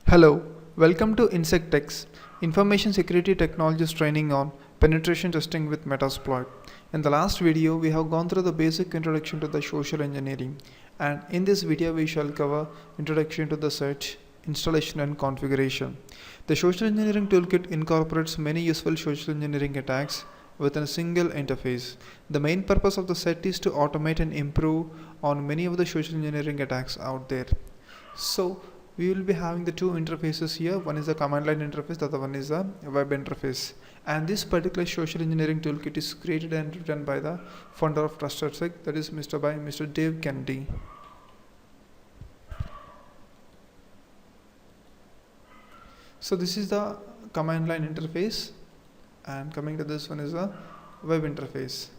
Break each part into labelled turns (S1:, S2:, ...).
S1: Hello, welcome to Insectex, Information Security Technologies training on penetration testing with Metasploit. In the last video, we have gone through the basic introduction to the social engineering, and in this video, we shall cover introduction to the search, installation, and configuration. The social engineering toolkit incorporates many useful social engineering attacks within a single interface. The main purpose of the set is to automate and improve on many of the social engineering attacks out there. So we will be having the two interfaces here. One is the command line interface, the other one is the web interface. And this particular social engineering toolkit is created and written by the founder of TrustedSec, that is Mr. Dave Kennedy. So this is the command line interface, and coming to this one is the web interface.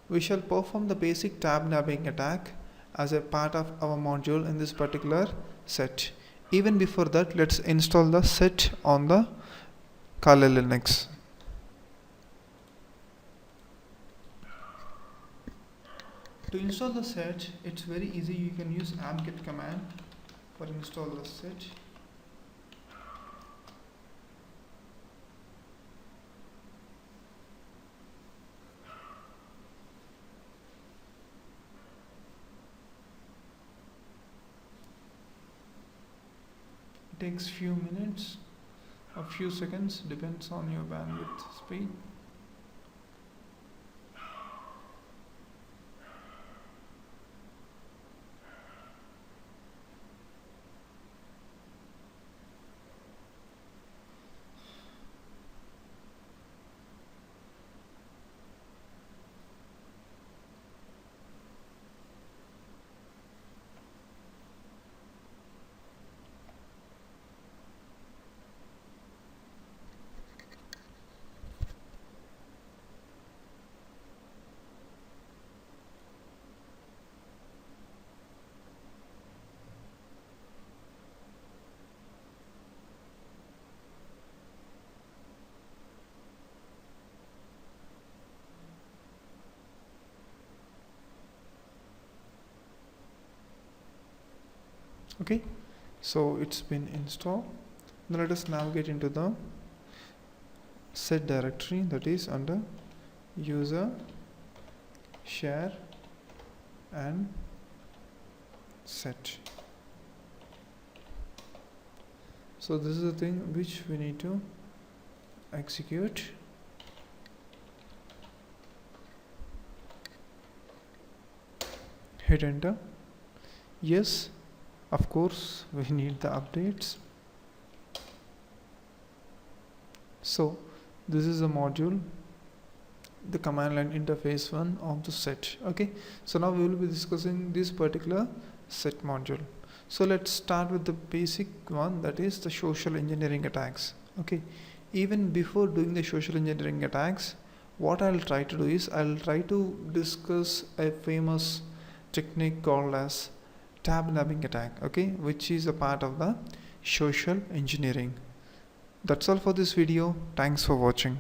S1: We shall perform the basic tab nabbing attack as a part of our module in this particular set. Even before that, let's install the set on the Kali Linux. To install the set, it's very easy. You can use apt-get command for install the set. It takes few minutes or few seconds, depends on your bandwidth speed. Okay, so it's been installed. Now let us navigate into the set directory, that is under user, share, and set. So this is the thing which we need to execute. Hit enter. Yes, of course we need the updates. So this is a module, the command line interface one of the set. Okay, so now we will be discussing this particular set module. So let's start with the basic one, that is the social engineering attacks. Okay, even before doing the social engineering attacks, what I'll try to do is I'll try to discuss a famous technique called as tab nabbing attack, okay, which is a part of the social engineering. That's all for this video. Thanks for watching.